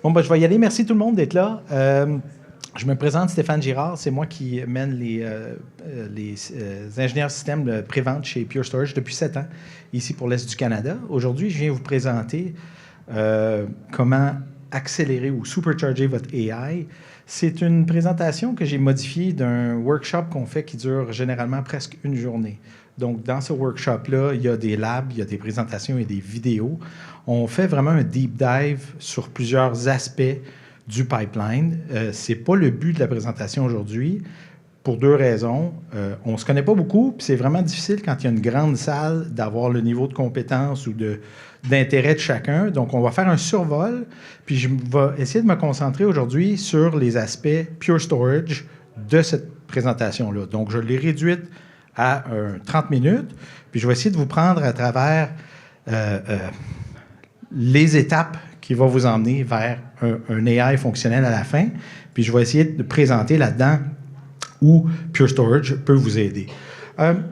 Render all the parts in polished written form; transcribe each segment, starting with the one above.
Bon, ben, je vais y aller. Merci tout le monde d'être là. Je me présente Stéphane Girard. C'est moi qui mène les ingénieurs systèmes de prévente chez Pure Storage depuis 7 ans, ici pour l'Est du Canada. Aujourd'hui, je viens vous présenter comment accélérer ou supercharger votre AI. C'est une présentation que j'ai modifiée d'un workshop qu'on fait qui dure généralement presque une journée. Donc, dans ce workshop-là, il y a des labs, il y a des présentations et des vidéos. On fait vraiment un deep dive sur plusieurs aspects du pipeline. Ce n'est pas le but de la présentation aujourd'hui, pour deux raisons. On ne se connaît pas beaucoup, puis c'est vraiment difficile quand il y a une grande salle d'avoir le niveau de compétence ou d'intérêt de chacun. Donc, on va faire un survol, puis je vais essayer de me concentrer aujourd'hui sur les aspects Pure Storage de cette présentation-là. Donc, je l'ai réduite à 30 minutes, puis je vais essayer de vous prendre à travers les étapes qui vont vous emmener vers un AI fonctionnel à la fin, puis je vais essayer de présenter là-dedans où Pure Storage peut vous aider.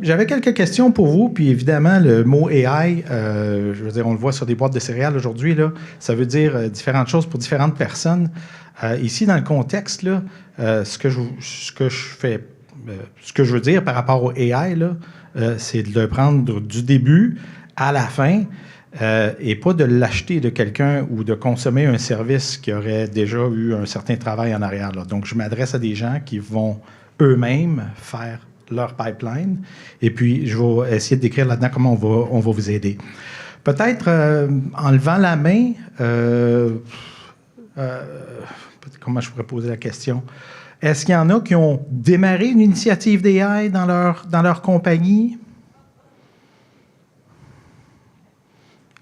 J'avais quelques questions pour vous, puis évidemment, le mot AI, je veux dire, on le voit sur des boîtes de céréales aujourd'hui, là, ça veut dire différentes choses pour différentes personnes. Ici, dans le contexte, là, ce que je veux dire par rapport au AI, c'est de le prendre du début à la fin et pas de l'acheter de quelqu'un ou de consommer un service qui aurait déjà eu un certain travail en arrière. Là. Donc, je m'adresse à des gens qui vont eux-mêmes faire leur pipeline et puis je vais essayer de décrire là-dedans comment on va vous aider. Peut-être en levant la main, comment je pourrais poser la question? Est-ce qu'il y en a qui ont démarré une initiative d'AI dans leur compagnie?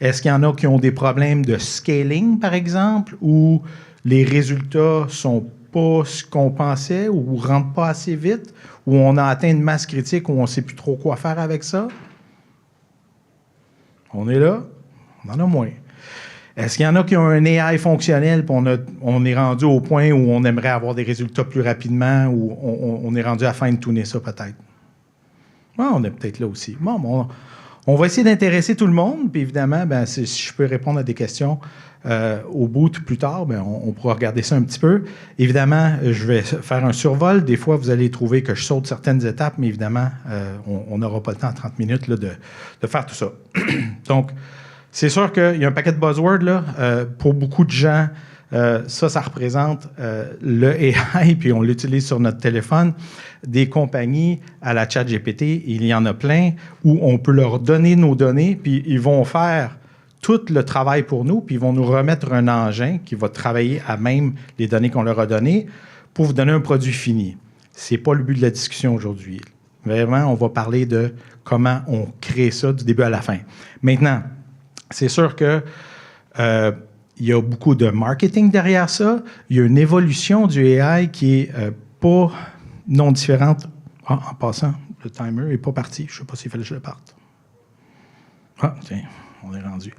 Est-ce qu'il y en a qui ont des problèmes de scaling, par exemple, où les résultats ne sont pas ce qu'on pensait ou ne rentrent pas assez vite, où on a atteint une masse critique où on ne sait plus trop quoi faire avec ça? On est là? On en a moins. Est-ce qu'il y en a qui ont un AI fonctionnel puis on est rendu au point où on aimerait avoir des résultats plus rapidement ou on est rendu à fine-tuner ça peut-être? Ouais, on est peut-être là aussi. Bon, on va essayer d'intéresser tout le monde, puis évidemment, si je peux répondre à des questions au bout plus tard, on pourra regarder ça un petit peu. Évidemment, je vais faire un survol. Des fois, vous allez trouver que je saute certaines étapes, mais évidemment, on n'aura pas le temps en 30 minutes là, de faire tout ça. Donc, c'est sûr qu'il y a un paquet de buzzwords là. Pour beaucoup de gens, ça représente le AI, puis on l'utilise sur notre téléphone. Des compagnies à la ChatGPT, il y en a plein, où on peut leur donner nos données, puis ils vont faire tout le travail pour nous, puis ils vont nous remettre un engin qui va travailler à même les données qu'on leur a données pour vous donner un produit fini. Ce n'est pas le but de la discussion aujourd'hui. Vraiment, on va parler de comment on crée ça du début à la fin. Maintenant, c'est sûr que il y a beaucoup de marketing derrière ça. Il y a une évolution du AI qui est pas non différente. Ah, en passant, le timer n'est pas parti. Je ne sais pas s'il fallait que je le parte. Ah, tiens, on est rendu.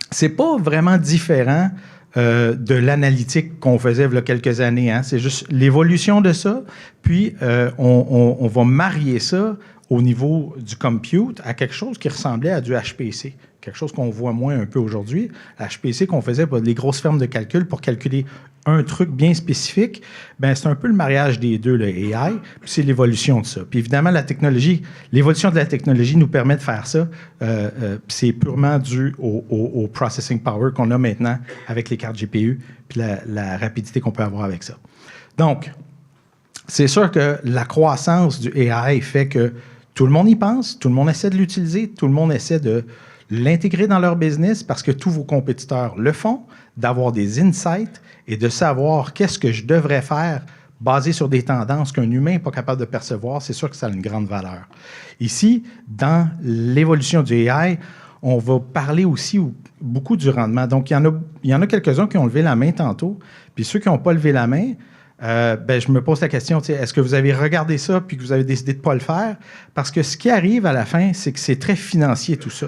C'est pas vraiment différent de l'analytique qu'on faisait il y a quelques années. Hein. C'est juste l'évolution de ça. Puis, on va marier ça au niveau du compute à quelque chose qui ressemblait à du HPC, quelque chose qu'on voit moins un peu aujourd'hui. HPC qu'on faisait pour les grosses fermes de calcul pour calculer un truc bien spécifique, c'est un peu le mariage des deux, le AI, puis c'est l'évolution de ça. Puis évidemment, l'évolution de la technologie nous permet de faire ça. C'est purement dû au processing power qu'on a maintenant avec les cartes GPU, puis la rapidité qu'on peut avoir avec ça. Donc, c'est sûr que la croissance du AI fait que tout le monde y pense, tout le monde essaie de l'utiliser, tout le monde essaie de l'intégrer dans leur business parce que tous vos compétiteurs le font, d'avoir des insights et de savoir qu'est-ce que je devrais faire basé sur des tendances qu'un humain n'est pas capable de percevoir. C'est sûr que ça a une grande valeur. Ici, dans l'évolution du AI, on va parler aussi beaucoup du rendement. Donc, il y en a quelques-uns qui ont levé la main tantôt, puis ceux qui n'ont pas levé la main, je me pose la question, est-ce que vous avez regardé ça puis que vous avez décidé de ne pas le faire? Parce que ce qui arrive à la fin, c'est que c'est très financier tout ça.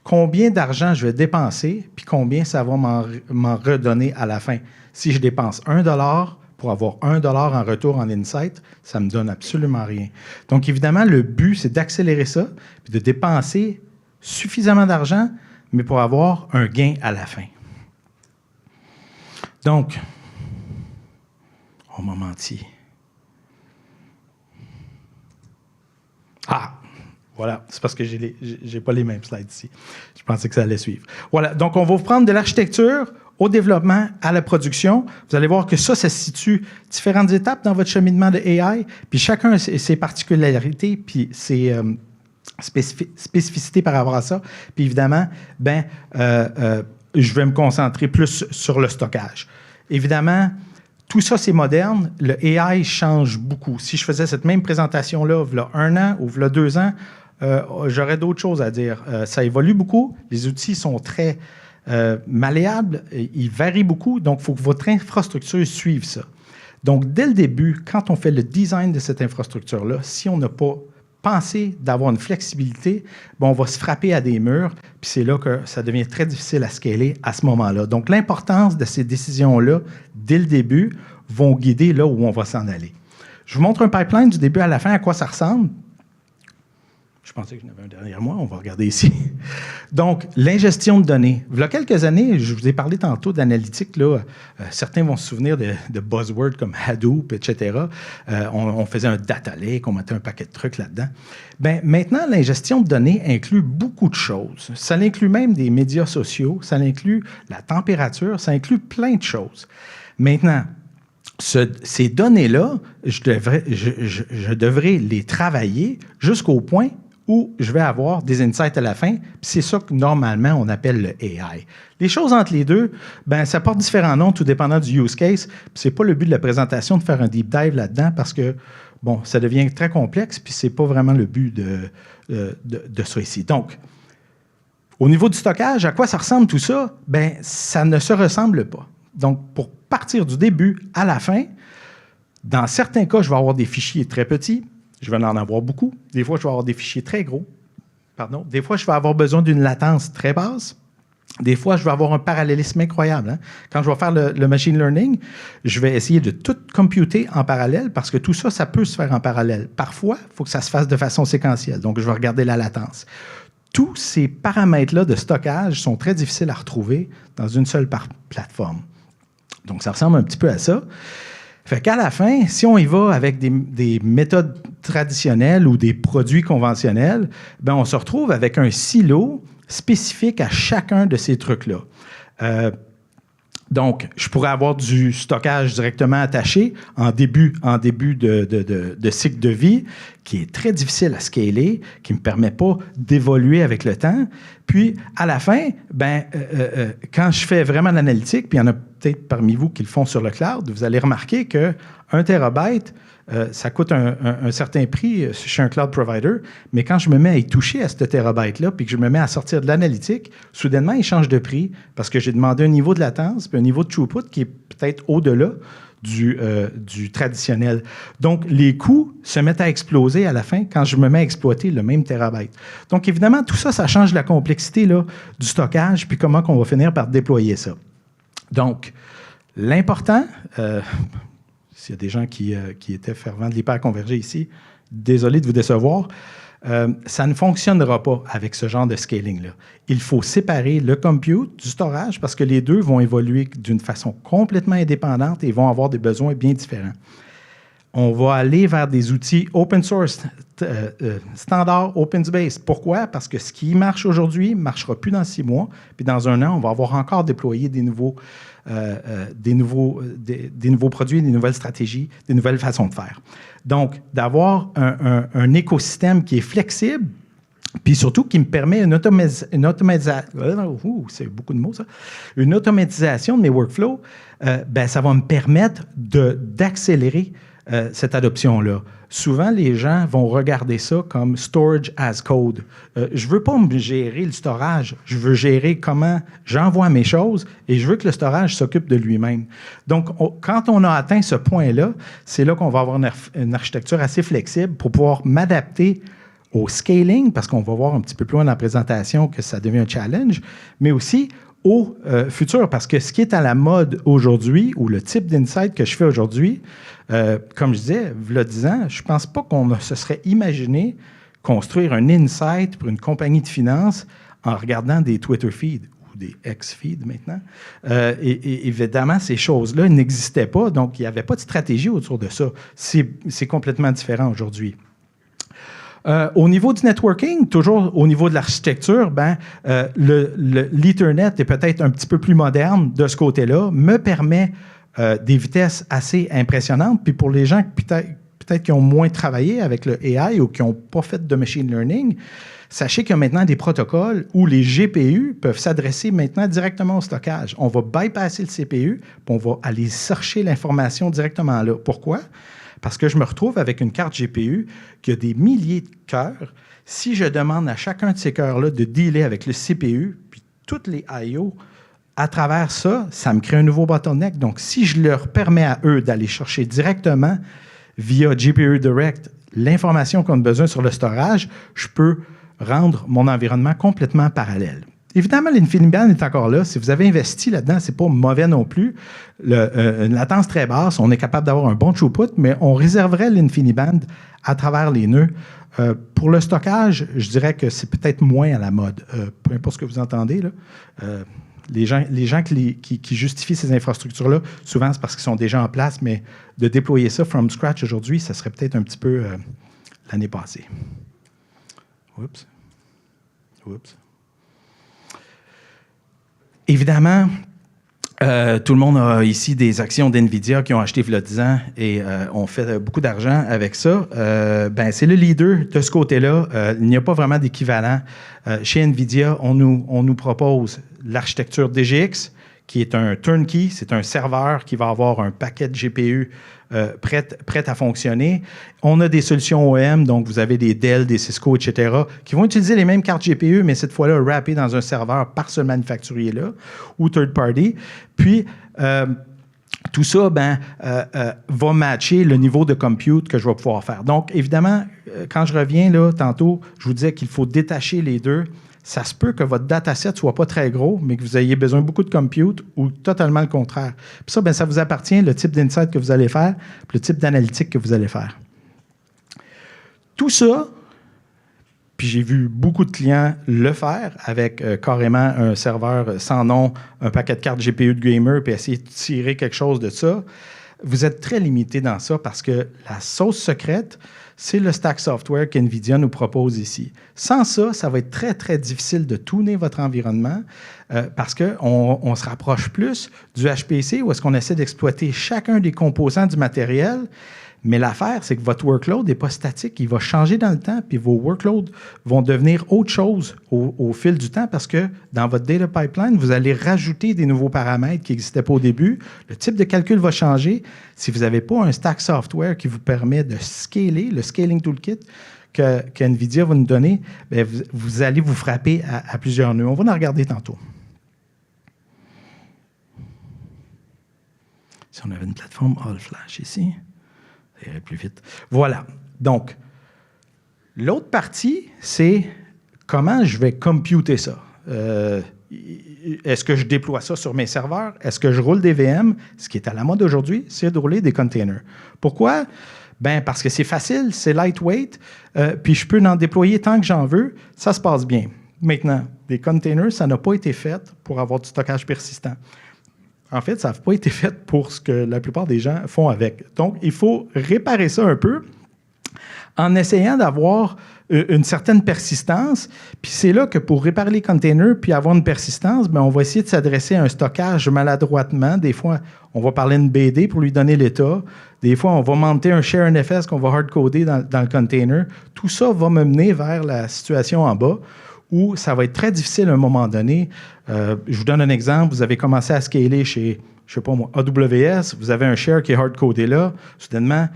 Combien d'argent je vais dépenser puis combien ça va m'en redonner à la fin? Si je dépense $1 pour avoir $1 en retour en insight, ça ne me donne absolument rien. Donc, évidemment, le but, c'est d'accélérer ça puis de dépenser suffisamment d'argent, mais pour avoir un gain à la fin. Donc, on m'a menti. Ah! Voilà, c'est parce que j'ai pas les mêmes slides ici. Je pensais que ça allait suivre. Voilà, donc on va vous prendre de l'architecture au développement, à la production. Vous allez voir que ça se situe différentes étapes dans votre cheminement de AI, puis chacun a ses particularités, puis ses spécificités par rapport à ça. Puis évidemment, je vais me concentrer plus sur le stockage. Évidemment, tout ça, c'est moderne. Le AI change beaucoup. Si je faisais cette même présentation-là, il y a 1 an ou il y a 2 ans, j'aurais d'autres choses à dire. Ça évolue beaucoup. Les outils sont très malléables. Ils varient beaucoup. Donc, il faut que votre infrastructure suive ça. Donc, dès le début, quand on fait le design de cette infrastructure-là, si on n'a pas pensé d'avoir une flexibilité, on va se frapper à des murs, puis c'est là que ça devient très difficile à scaler à ce moment-là. Donc, l'importance de ces décisions-là, dès le début, vont guider là où on va s'en aller. Je vous montre un pipeline du début à la fin, à quoi ça ressemble. Je pensais que j'en avais un derrière moi, on va regarder ici. Donc, l'ingestion de données. Il y a quelques années, je vous ai parlé tantôt d'analytique. Certains vont se souvenir de buzzwords comme Hadoop, etc. On faisait un data lake, on mettait un paquet de trucs là-dedans. Maintenant, l'ingestion de données inclut beaucoup de choses. Ça inclut même des médias sociaux, ça inclut la température, ça inclut plein de choses. Maintenant, ces données-là, je devrais les travailler jusqu'au point où je vais avoir des insights à la fin. C'est ça que normalement on appelle le AI. Les choses entre les deux, ça porte différents noms, tout dépendant du use case. C'est pas le but de la présentation de faire un deep dive là-dedans parce que ça devient très complexe, puis c'est pas vraiment le but de ça ici. Donc, au niveau du stockage, à quoi ça ressemble tout ça? Ça ne se ressemble pas. Donc, pour partir du début à la fin, dans certains cas, je vais avoir des fichiers très petits. Je vais en avoir beaucoup. Des fois, je vais avoir des fichiers très gros. Pardon. Des fois, je vais avoir besoin d'une latence très basse. Des fois, je vais avoir un parallélisme incroyable. Quand je vais faire le machine learning, je vais essayer de tout computer en parallèle parce que tout ça, ça peut se faire en parallèle. Parfois, il faut que ça se fasse de façon séquentielle. Donc, je vais regarder la latence. Tous ces paramètres-là de stockage sont très difficiles à retrouver dans une seule plateforme. Donc, ça ressemble un petit peu à ça. Fait qu'à la fin, si on y va avec des méthodes traditionnelles ou des produits conventionnels, on se retrouve avec un silo spécifique à chacun de ces trucs-là. Donc, je pourrais avoir du stockage directement attaché en début de cycle de vie, qui est très difficile à scaler, qui ne me permet pas d'évoluer avec le temps. Puis, à la fin, quand je fais vraiment l'analytique, puis il y en a peut-être parmi vous qui le font sur le cloud, vous allez remarquer que 1 terabyte, ça coûte un certain prix chez un cloud provider, mais quand je me mets à y toucher à ce terabyte-là, puis que je me mets à sortir de l'analytique, soudainement, il change de prix parce que j'ai demandé un niveau de latence puis un niveau de throughput qui est peut-être au-delà du traditionnel. Donc, les coûts se mettent à exploser à la fin quand je me mets à exploiter le même terabyte. Donc, évidemment, tout ça, ça change la complexité là, du stockage puis comment on va finir par déployer ça. Donc, l'important... s'il y a des gens qui étaient fervents de l'hyperconvergé ici, désolé de vous décevoir, ça ne fonctionnera pas avec ce genre de scaling-là. Il faut séparer le compute du storage parce que les deux vont évoluer d'une façon complètement indépendante et vont avoir des besoins bien différents. On va aller vers des outils open source, standard open space. Pourquoi? Parce que ce qui marche aujourd'hui ne marchera plus dans 6 mois. Puis dans 1 an, on va avoir encore déployé des nouveaux produits, des nouvelles stratégies, des nouvelles façons de faire. Donc, d'avoir un écosystème qui est flexible, puis surtout qui me permet une c'est beaucoup de mots ça, une automatisation de mes workflows, ça va me permettre d'accélérer cette adoption-là. Souvent, les gens vont regarder ça comme storage as code. Je ne veux pas me gérer le storage, je veux gérer comment j'envoie mes choses et je veux que le storage s'occupe de lui-même. Donc, quand on a atteint ce point-là, c'est là qu'on va avoir une architecture assez flexible pour pouvoir m'adapter au scaling, parce qu'on va voir un petit peu plus loin dans la présentation que ça devient un challenge, mais aussi au futur, parce que ce qui est à la mode aujourd'hui, ou le type d'insight que je fais aujourd'hui, comme je disais, il y a 10 ans, je ne pense pas qu'on se serait imaginé construire un insight pour une compagnie de finance en regardant des Twitter feeds ou des X-feeds maintenant. Et évidemment, ces choses-là n'existaient pas, donc il n'y avait pas de stratégie autour de ça. C'est complètement différent aujourd'hui. Au niveau du networking, toujours au niveau de l'architecture, l'Ethernet est peut-être un petit peu plus moderne de ce côté-là, me permet des vitesses assez impressionnantes. Puis pour les gens peut-être qui ont moins travaillé avec le AI ou qui n'ont pas fait de machine learning, sachez qu'il y a maintenant des protocoles où les GPU peuvent s'adresser maintenant directement au stockage. On va bypasser le CPU, puis on va aller chercher l'information directement là. Pourquoi? Parce que je me retrouve avec une carte GPU qui a des milliers de cœurs. Si je demande à chacun de ces cœurs-là de dealer avec le CPU, puis toutes les I/O, à travers ça, ça me crée un nouveau bottleneck. Donc, si je leur permets à eux d'aller chercher directement via GPU Direct l'information qu'on a besoin sur le storage, je peux rendre mon environnement complètement parallèle. Évidemment, l'InfiniBand est encore là. Si vous avez investi là-dedans, ce n'est pas mauvais non plus. Une latence très basse, on est capable d'avoir un bon throughput, mais on réserverait l'InfiniBand à travers les nœuds. Pour le stockage, je dirais que c'est peut-être moins à la mode. Peu importe ce que vous entendez, là. Les gens qui justifient ces infrastructures-là, souvent, c'est parce qu'ils sont déjà en place, mais de déployer ça from scratch aujourd'hui, ça serait peut-être un petit peu l'année passée. Oups. Évidemment, tout le monde a ici des actions d'NVIDIA qui ont acheté il y a 10 ans et ont fait beaucoup d'argent avec ça. C'est le leader de ce côté-là. Il n'y a pas vraiment d'équivalent. Chez NVIDIA, on nous propose l'architecture DGX, qui est un turnkey, c'est un serveur qui va avoir un paquet de GPU prêt à fonctionner. On a des solutions OEM, donc vous avez des Dell, des Cisco, etc., qui vont utiliser les mêmes cartes GPU, mais cette fois-là, wrappées dans un serveur par ce manufacturier-là ou third party. Puis, tout ça va matcher le niveau de compute que je vais pouvoir faire. Donc, évidemment, quand je reviens là, tantôt, je vous disais qu'il faut détacher les deux. Ça se peut que votre dataset ne soit pas très gros, mais que vous ayez besoin de beaucoup de compute ou totalement le contraire. Puis ça, ça vous appartient, le type d'insight que vous allez faire, puis le type d'analytique que vous allez faire. Tout ça, puis j'ai vu beaucoup de clients le faire avec carrément un serveur sans nom, un paquet de cartes GPU de gamer, puis essayer de tirer quelque chose de ça. Vous êtes très limité dans ça parce que la sauce secrète, c'est le stack software qu'NVIDIA nous propose ici. Sans ça, ça va être très, très difficile de tuner votre environnement parce qu'on se rapproche plus du HPC où est-ce qu'on essaie d'exploiter chacun des composants du matériel. Mais l'affaire, c'est que votre workload n'est pas statique. Il va changer dans le temps, puis vos workloads vont devenir autre chose au fil du temps parce que dans votre data pipeline, vous allez rajouter des nouveaux paramètres qui n'existaient pas au début. Le type de calcul va changer. Si vous n'avez pas un stack software qui vous permet de scaler, le scaling toolkit que NVIDIA va nous donner, vous allez vous frapper à plusieurs nœuds. On va en regarder tantôt. Si on avait une plateforme All Flash ici. Ça irait plus vite. Voilà. Donc, l'autre partie, c'est comment je vais computer ça. Est-ce que je déploie ça sur mes serveurs? Est-ce que je roule des VM? Ce qui est à la mode aujourd'hui, c'est de rouler des containers. Pourquoi? Parce que c'est facile, c'est lightweight, puis je peux en déployer tant que j'en veux. Ça se passe bien. Maintenant, des containers, ça n'a pas été fait pour avoir du stockage persistant. En fait, ça n'a pas été fait pour ce que la plupart des gens font avec. Donc, il faut réparer ça un peu en essayant d'avoir une certaine persistance. Puis c'est là que pour réparer les containers puis avoir une persistance, on va essayer de s'adresser à un stockage maladroitement. Des fois, on va parler d'une BD pour lui donner l'état. Des fois, on va monter un share NFS qu'on va hard-coder dans le container. Tout ça va me mener vers la situation en bas où ça va être très difficile à un moment donné. Je vous donne un exemple. Vous avez commencé à scaler chez, je sais pas moi, AWS. Vous avez un share qui est hard-codé là. Soudainement,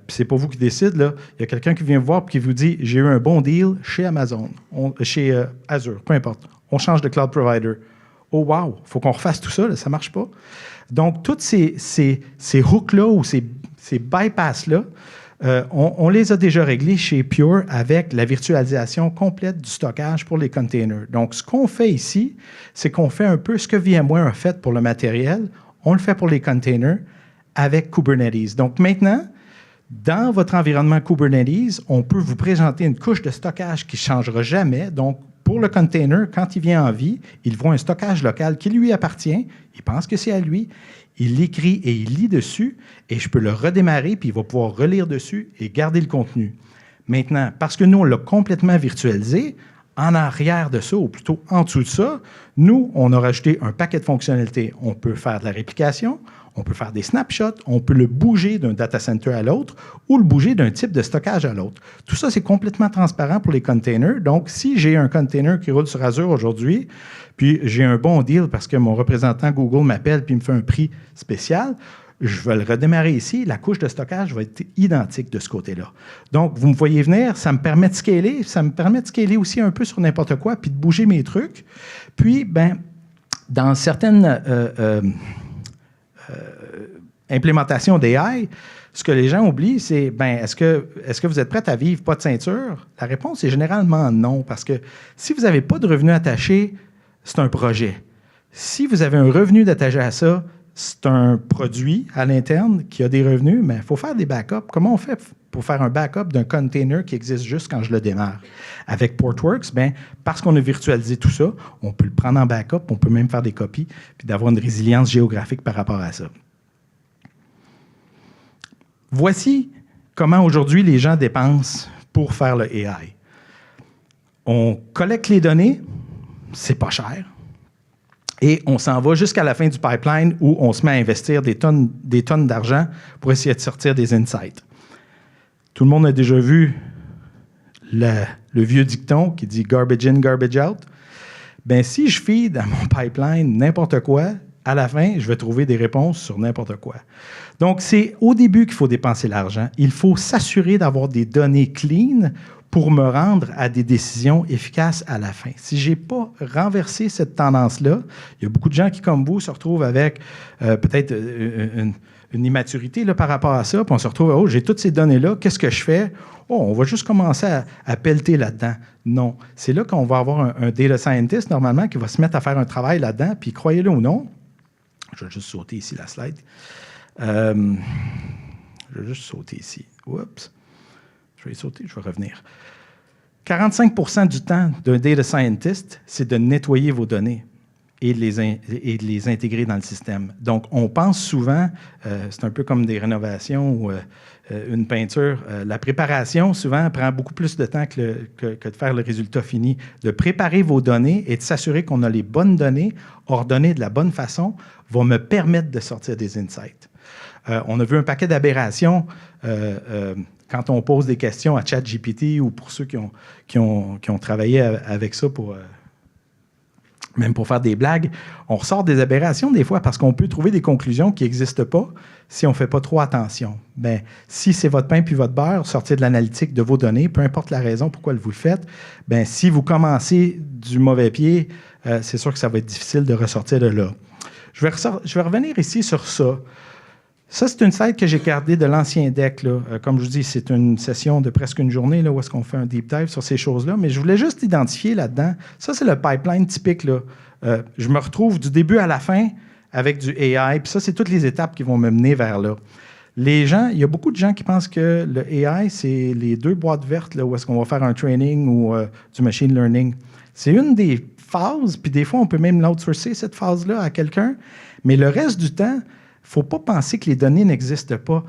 c'est pas vous qui décide. Là. Il y a quelqu'un qui vient vous voir et qui vous dit « J'ai eu un bon deal chez Amazon, chez Azure, peu importe. On change de cloud provider. » Oh wow, il faut qu'on refasse tout ça, là, ça ne marche pas. Donc, toutes ces hooks-là ou ces bypass-là, on les a déjà réglés chez Pure avec la virtualisation complète du stockage pour les containers. Donc, ce qu'on fait ici, c'est qu'on fait un peu ce que VMware a fait pour le matériel, on le fait pour les containers avec Kubernetes. Donc, maintenant, dans votre environnement Kubernetes, on peut vous présenter une couche de stockage qui ne changera jamais. Donc, pour le container, quand il vient en vie, il voit un stockage local qui lui appartient, il pense que c'est à lui, il l'écrit et il lit dessus, et je peux le redémarrer, puis il va pouvoir relire dessus et garder le contenu. Maintenant, parce que nous, on l'a complètement virtualisé, en arrière de ça, ou plutôt en dessous de ça, nous, on a rajouté un paquet de fonctionnalités. On peut faire de la réplication, on peut faire des snapshots, on peut le bouger d'un data center à l'autre ou le bouger d'un type de stockage à l'autre. Tout ça, c'est complètement transparent pour les containers. Donc, si j'ai un container qui roule sur Azure aujourd'hui, puis j'ai un bon deal parce que mon représentant Google m'appelle puis me fait un prix spécial, je vais le redémarrer ici, la couche de stockage va être identique de ce côté-là. Donc, vous me voyez venir, ça me permet de scaler aussi un peu sur n'importe quoi, puis de bouger mes trucs. Puis, dans certaines implémentations d'AI, ce que les gens oublient, c'est, est-ce que vous êtes prêts à vivre pas de ceinture? La réponse est généralement non, parce que si vous n'avez pas de revenu attaché, c'est un projet. Si vous avez un revenu attaché à ça, c'est un produit à l'interne qui a des revenus, mais il faut faire des backups. Comment on fait pour faire un backup d'un container qui existe juste quand je le démarre? Avec Portworx, parce qu'on a virtualisé tout ça, on peut le prendre en backup, on peut même faire des copies, puis d'avoir une résilience géographique par rapport à ça. Voici comment aujourd'hui les gens dépensent pour faire le AI. On collecte les données, c'est pas cher. Et on s'en va jusqu'à la fin du pipeline où on se met à investir des tonnes d'argent pour essayer de sortir des insights. Tout le monde a déjà vu le vieux dicton qui dit « garbage in, garbage out ». Si je feed dans mon pipeline n'importe quoi, à la fin, je vais trouver des réponses sur n'importe quoi. Donc, c'est au début qu'il faut dépenser l'argent. Il faut s'assurer d'avoir des données clean pour me rendre à des décisions efficaces à la fin. Si je n'ai pas renversé cette tendance-là, il y a beaucoup de gens qui, comme vous, se retrouvent avec peut-être une immaturité là, par rapport à ça, puis on se retrouve, oh, j'ai toutes ces données-là, qu'est-ce que je fais? Oh, on va juste commencer à pelleter là-dedans. Non. C'est là qu'on va avoir un data scientist, normalement, qui va se mettre à faire un travail là-dedans, puis croyez-le ou non, je vais juste sauter ici la slide. Je vais juste sauter ici. Oups. Je vais sauter, je vais revenir. 45% du temps d'un data scientist, c'est de nettoyer vos données et de les intégrer dans le système. Donc, on pense souvent, c'est un peu comme des rénovations ou une peinture, la préparation, souvent, prend beaucoup plus de temps que de faire le résultat fini. De préparer vos données et de s'assurer qu'on a les bonnes données, ordonnées de la bonne façon, va me permettre de sortir des insights. On a vu un paquet d'aberrations quand on pose des questions à ChatGPT ou pour ceux qui ont travaillé avec ça même pour faire des blagues, on ressort des aberrations des fois parce qu'on peut trouver des conclusions qui n'existent pas si on ne fait pas trop attention. Si c'est votre pain puis votre beurre, sortir de l'analytique de vos données, peu importe la raison pourquoi vous le faites, si vous commencez du mauvais pied, c'est sûr que ça va être difficile de ressortir de là. Je vais revenir ici sur ça. Ça, c'est une slide que j'ai gardée de l'ancien deck. Là. Comme je vous dis, c'est une session de presque une journée là, où est-ce qu'on fait un deep dive sur ces choses-là. Mais je voulais juste identifier là-dedans. Ça, c'est le pipeline typique. Là. Je me retrouve du début à la fin avec du AI. Puis ça, c'est toutes les étapes qui vont me mener vers là. Les gens, il y a beaucoup de gens qui pensent que le AI, c'est les 2 boîtes vertes là, où est-ce qu'on va faire un training ou du machine learning. C'est une des phases, puis des fois, on peut même l'outsourcer, cette phase-là, à quelqu'un. Mais le reste du temps, il ne faut pas penser que les données n'existent pas.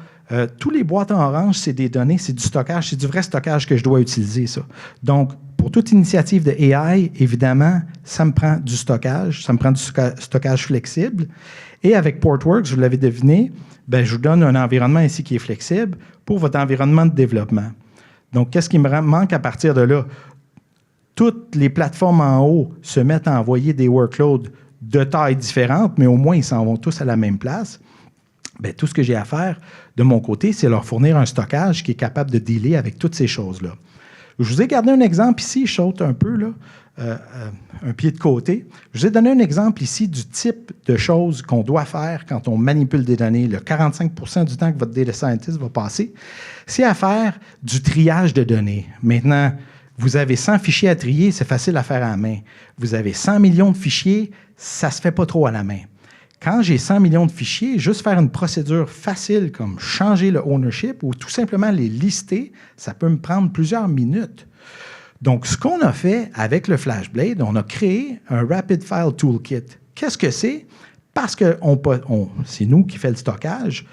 Tous les boîtes en orange, c'est des données, c'est du stockage, c'est du vrai stockage que je dois utiliser, ça. Donc, pour toute initiative de AI, évidemment, ça me prend du stockage, ça me prend du stockage flexible. Et avec Portworx, vous l'avez deviné, je vous donne un environnement ici qui est flexible pour votre environnement de développement. Donc, qu'est-ce qui me manque à partir de là? Toutes les plateformes en haut se mettent à envoyer des workloads de tailles différentes, mais au moins, ils s'en vont tous à la même place. Tout ce que j'ai à faire de mon côté, c'est leur fournir un stockage qui est capable de dealer avec toutes ces choses-là. Je vous ai gardé un exemple ici, je saute un peu, là, un pied de côté. Je vous ai donné un exemple ici du type de choses qu'on doit faire quand on manipule des données. Le 45% du temps que votre data scientist va passer, c'est à faire du triage de données. Maintenant, vous avez 100 fichiers à trier, c'est facile à faire à la main. Vous avez 100 millions de fichiers, ça ne se fait pas trop à la main. Quand j'ai 100 millions de fichiers, juste faire une procédure facile comme changer le ownership ou tout simplement les lister, ça peut me prendre plusieurs minutes. Donc, ce qu'on a fait avec le FlashBlade, on a créé un Rapid File Toolkit. Qu'est-ce que c'est? Parce que c'est nous qui fait le stockage.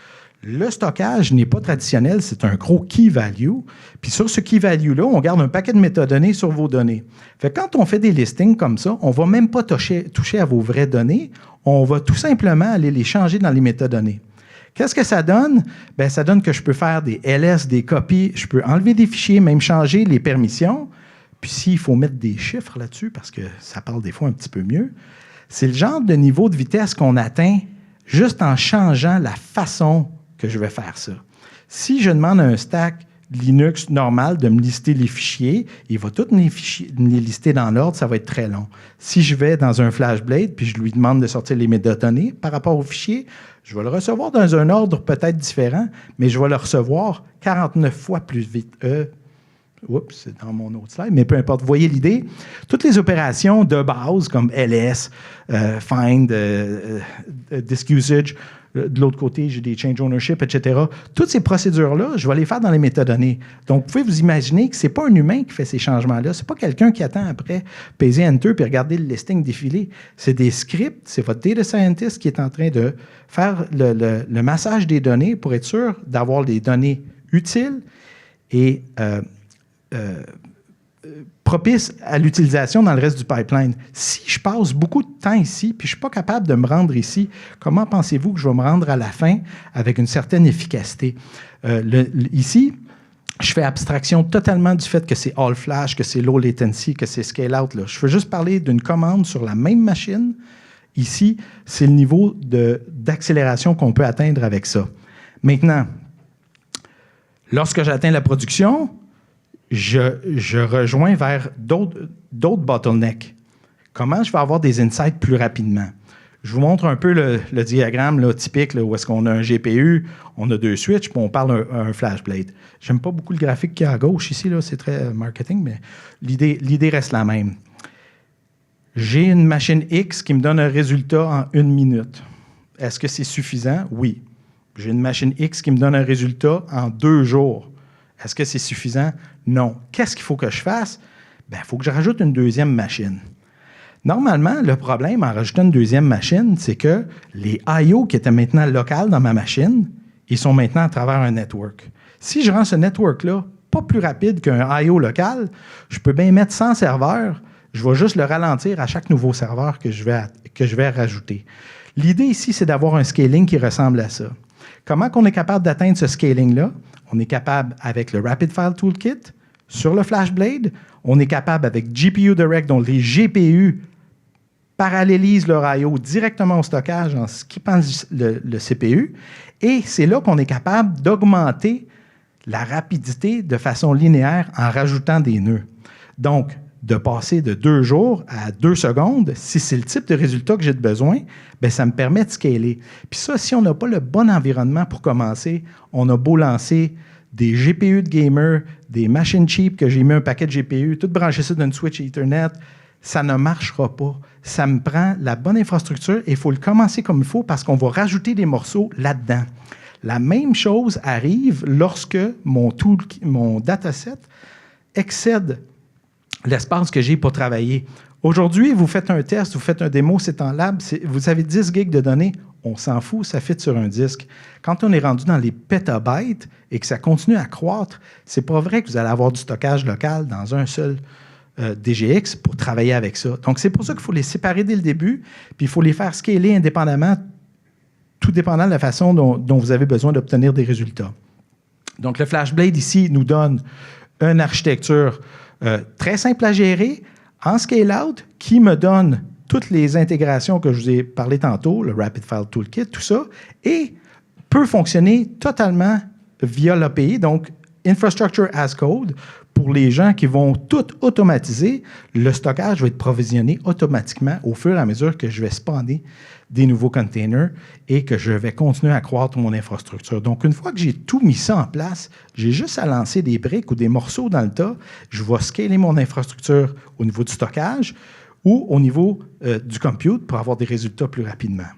Le stockage n'est pas traditionnel, c'est un gros key value. Puis sur ce key value-là, on garde un paquet de métadonnées sur vos données. Fait que quand on fait des listings comme ça, on ne va même pas toucher à vos vraies données. On va tout simplement aller les changer dans les métadonnées. Qu'est-ce que ça donne? Bien, ça donne que je peux faire des ls, des copies, je peux enlever des fichiers, même changer les permissions. Puis s'il faut mettre des chiffres là-dessus, parce que ça parle des fois un petit peu mieux, c'est le genre de niveau de vitesse qu'on atteint juste en changeant la façon que je vais faire ça. Si je demande à un stack Linux normal de me lister les fichiers, il va tous les lister dans l'ordre, ça va être très long. Si je vais dans un FlashBlade puis je lui demande de sortir les métadonnées par rapport aux fichiers, je vais le recevoir dans un ordre peut-être différent, mais je vais le recevoir 49 fois plus vite. Oups, c'est dans mon autre slide, mais peu importe. Vous voyez l'idée? Toutes les opérations de base comme ls, find, disk usage, de l'autre côté, j'ai des change ownership, etc. Toutes ces procédures-là, je vais les faire dans les métadonnées. Donc, vous pouvez vous imaginer que ce n'est pas un humain qui fait ces changements-là. Ce n'est pas quelqu'un qui attend après, peser Enter puis regarder le listing défiler. C'est des scripts, c'est votre data scientist qui est en train de faire le massage des données pour être sûr d'avoir les données utiles et propice à l'utilisation dans le reste du pipeline. Si je passe beaucoup de temps ici, puis je ne suis pas capable de me rendre ici, comment pensez-vous que je vais me rendre à la fin avec une certaine efficacité? Ici, je fais abstraction totalement du fait que c'est all flash, que c'est low latency, que c'est scale out. Là. Je veux juste parler d'une commande sur la même machine. Ici, c'est le niveau d'accélération qu'on peut atteindre avec ça. Maintenant, lorsque j'atteins la production, je rejoins vers d'autres bottlenecks. Comment je vais avoir des insights plus rapidement? Je vous montre un peu le diagramme là, typique là, où est-ce qu'on a un GPU, on a deux switches, puis on parle un FlashBlade. J'aime pas beaucoup le graphique qui est à gauche ici, là, c'est très marketing, mais l'idée reste la même. J'ai une machine X qui me donne un résultat en 1 minute. Est-ce que c'est suffisant? Oui. J'ai une machine X qui me donne un résultat en 2 jours. Est-ce que c'est suffisant? Non. Qu'est-ce qu'il faut que je fasse? Bien, il faut que je rajoute une deuxième machine. Normalement, le problème en rajoutant une deuxième machine, c'est que les I.O. qui étaient maintenant locales dans ma machine, ils sont maintenant à travers un network. Si je rends ce network-là pas plus rapide qu'un I.O. local, je peux bien mettre 100 serveurs, je vais juste le ralentir à chaque nouveau serveur que je vais rajouter. L'idée ici, c'est d'avoir un scaling qui ressemble à ça. Comment on est capable d'atteindre ce scaling-là? On est capable avec le Rapid File Toolkit sur le FlashBlade. On est capable avec GPU Direct, dont les GPU parallélisent leur I.O. directement au stockage en skippant le CPU. Et c'est là qu'on est capable d'augmenter la rapidité de façon linéaire en rajoutant des nœuds. Donc, de passer de 2 jours à 2 secondes, si c'est le type de résultat que j'ai besoin, bien, ça me permet de scaler. Puis ça, si on n'a pas le bon environnement pour commencer, on a beau lancer des GPU de gamer, des machines cheap que j'ai mis un paquet de GPU, tout branché ça d'une switch Ethernet, ça ne marchera pas. Ça me prend la bonne infrastructure et il faut le commencer comme il faut parce qu'on va rajouter des morceaux là-dedans. La même chose arrive lorsque mon dataset excède l'espace que j'ai pour travailler. Aujourd'hui, vous faites un test, vous faites un démo, c'est en lab, vous avez 10 gigs de données, on s'en fout, ça fit sur un disque. Quand on est rendu dans les pétabytes et que ça continue à croître, c'est pas vrai que vous allez avoir du stockage local dans un seul DGX pour travailler avec ça. Donc, c'est pour ça qu'il faut les séparer dès le début, puis il faut les faire scaler indépendamment, tout dépendant de la façon dont vous avez besoin d'obtenir des résultats. Donc, le FlashBlade ici nous donne une architecture très simple à gérer, en scale-out, qui me donne toutes les intégrations que je vous ai parlé tantôt, le Rapid File Toolkit, tout ça, et peut fonctionner totalement via l'API, donc Infrastructure as Code. Pour les gens qui vont tout automatiser, le stockage va être provisionné automatiquement au fur et à mesure que je vais spawner des nouveaux containers et que je vais continuer à croître mon infrastructure. Donc, une fois que j'ai tout mis ça en place, j'ai juste à lancer des briques ou des morceaux dans le tas. Je vais scaler mon infrastructure au niveau du stockage ou au niveau du compute pour avoir des résultats plus rapidement.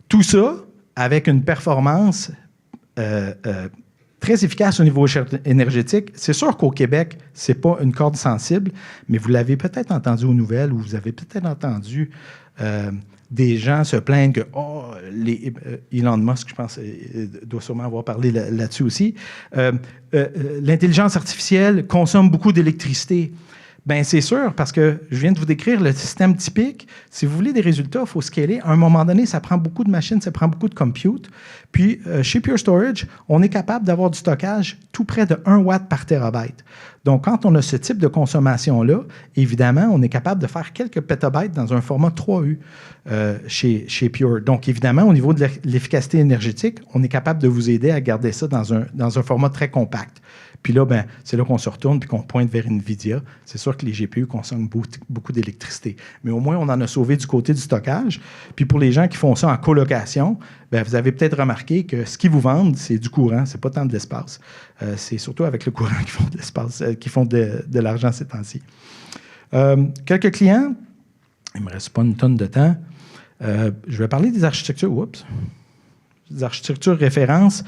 Tout ça avec une performance très efficace au niveau énergétique. C'est sûr qu'au Québec, ce n'est pas une corde sensible, mais vous l'avez peut-être entendu aux nouvelles ou vous avez peut-être entendu des gens se plaindre que Elon Musk, je pense, doit sûrement avoir parlé là-dessus aussi. L'intelligence artificielle consomme beaucoup d'électricité. Bien, c'est sûr, parce que je viens de vous décrire le système typique. Si vous voulez des résultats, il faut scaler. À un moment donné, ça prend beaucoup de machines, ça prend beaucoup de compute. Puis, chez Pure Storage, on est capable d'avoir du stockage tout près de 1 watt par terabyte. Donc, quand on a ce type de consommation-là, évidemment, on est capable de faire quelques pétabytes dans un format 3U chez Pure. Donc, évidemment, au niveau de l'efficacité énergétique, on est capable de vous aider à garder ça dans un format très compact. Puis là, ben, c'est là qu'on se retourne puis qu'on pointe vers NVIDIA. C'est sûr que les GPU consomment beaucoup d'électricité. Mais au moins, on en a sauvé du côté du stockage. Puis pour les gens qui font ça en colocation, ben, vous avez peut-être remarqué que ce qu'ils vous vendent, c'est du courant, c'est pas tant de l'espace. C'est surtout avec le courant qu'ils font de l'espace, qu'ils font de l'argent ces temps-ci. Quelques clients, il ne me reste pas une tonne de temps. Je vais parler des architectures. Oups. Des architectures références.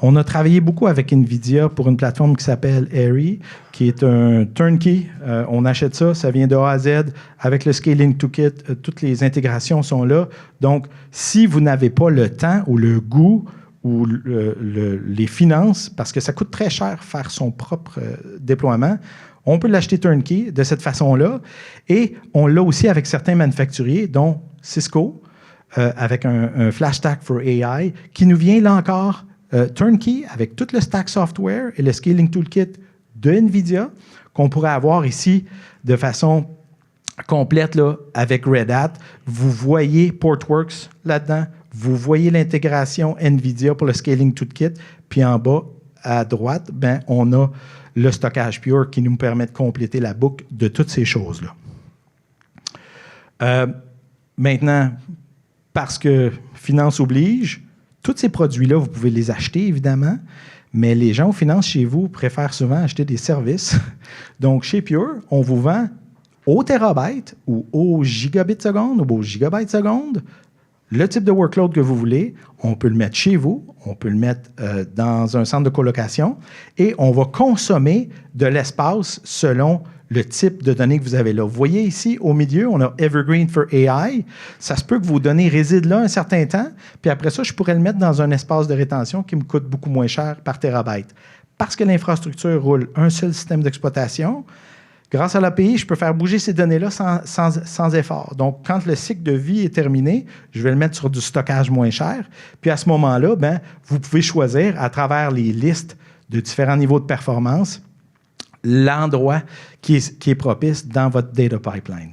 On a travaillé beaucoup avec NVIDIA pour une plateforme qui s'appelle Airy, qui est un turnkey. On achète ça, ça vient de A à Z. Avec le Scaling Toolkit, toutes les intégrations sont là. Donc, si vous n'avez pas le temps ou le goût ou les finances, parce que ça coûte très cher faire son propre déploiement, on peut l'acheter turnkey de cette façon-là. Et on l'a aussi avec certains manufacturiers, dont Cisco, avec un Flash Stack for AI, qui nous vient là encore turnkey avec tout le stack software et le Scaling Toolkit de NVIDIA qu'on pourrait avoir ici de façon complète là, avec Red Hat. Vous voyez Portworx là-dedans, vous voyez l'intégration NVIDIA pour le Scaling Toolkit, puis en bas à droite, ben, on a le stockage Pure qui nous permet de compléter la boucle de toutes ces choses-là. Maintenant, parce que finance oblige, tous ces produits-là, vous pouvez les acheter, évidemment, mais les gens aux finances chez vous préfèrent souvent acheter des services. Donc, chez Pure, on vous vend au terabyte ou au gigabit seconde ou au gigabyte seconde le type de workload que vous voulez. On peut le mettre chez vous, on peut le mettre dans un centre de colocation et on va consommer de l'espace selon le type de données que vous avez là. Vous voyez ici, au milieu, on a Evergreen for AI. Ça se peut que vos données résident là un certain temps, puis après ça, je pourrais le mettre dans un espace de rétention qui me coûte beaucoup moins cher par terabyte. Parce que l'infrastructure roule un seul système d'exploitation, grâce à l'API, je peux faire bouger ces données-là sans effort. Donc, quand le cycle de vie est terminé, je vais le mettre sur du stockage moins cher. Puis à ce moment-là, ben, vous pouvez choisir à travers les listes de différents niveaux de performance l'endroit qui est propice dans votre data pipeline.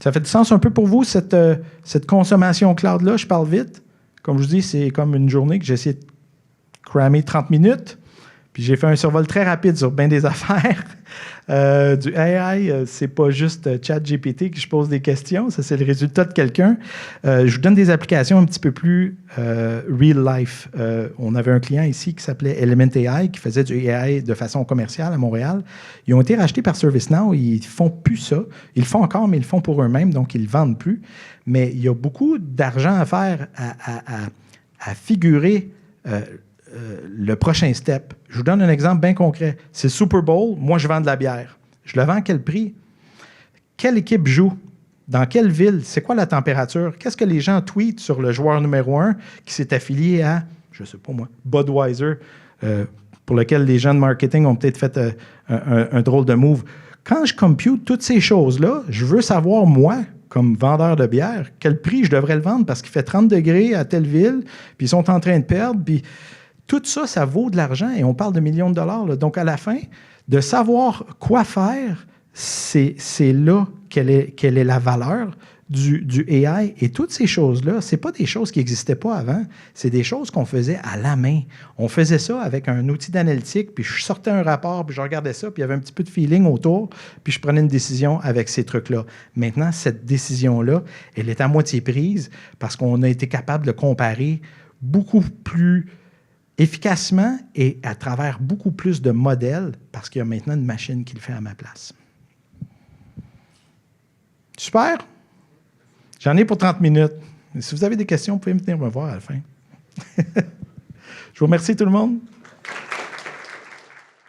Ça fait du sens un peu pour vous, cette consommation cloud-là? Je parle vite. Comme je vous dis, c'est comme une journée que j'ai essayé de cramer 30 minutes. Puis j'ai fait un survol très rapide sur bien des affaires. Du AI, c'est pas juste ChatGPT qui je pose des questions, ça c'est le résultat de quelqu'un. Je vous donne des applications un petit peu plus real life. On avait un client ici qui s'appelait Element AI qui faisait du AI de façon commerciale à Montréal. Ils ont été rachetés par ServiceNow, ils font plus ça. Ils le font encore, mais ils le font pour eux-mêmes, donc ils le vendent plus. Mais il y a beaucoup d'argent à faire à figurer le prochain step. Je vous donne un exemple bien concret. C'est le Super Bowl. Moi, je vends de la bière. Je le vends à quel prix? Quelle équipe joue? Dans quelle ville? C'est quoi la température? Qu'est-ce que les gens tweetent sur le joueur numéro 1 qui s'est affilié à, je ne sais pas moi, Budweiser, pour lequel les gens de marketing ont peut-être fait un drôle de move. Quand je compute toutes ces choses-là, je veux savoir, moi, comme vendeur de bière, quel prix je devrais le vendre parce qu'il fait 30 degrés à telle ville, puis ils sont en train de perdre, puis tout ça, ça vaut de l'argent et on parle de millions de dollars. Là. Donc, à la fin, de savoir quoi faire, c'est là quelle est la valeur du AI. Et toutes ces choses-là, ce n'est pas des choses qui n'existaient pas avant. C'est des choses qu'on faisait à la main. On faisait ça avec un outil d'analytique, puis je sortais un rapport, puis je regardais ça, puis il y avait un petit peu de feeling autour, puis je prenais une décision avec ces trucs-là. Maintenant, cette décision-là, elle est à moitié prise parce qu'on a été capable de comparer beaucoup plus efficacement et à travers beaucoup plus de modèles parce qu'il y a maintenant une machine qui le fait à ma place. Super! J'en ai pour 30 minutes. Si vous avez des questions, vous pouvez venir me voir à la fin. Je vous remercie tout le monde.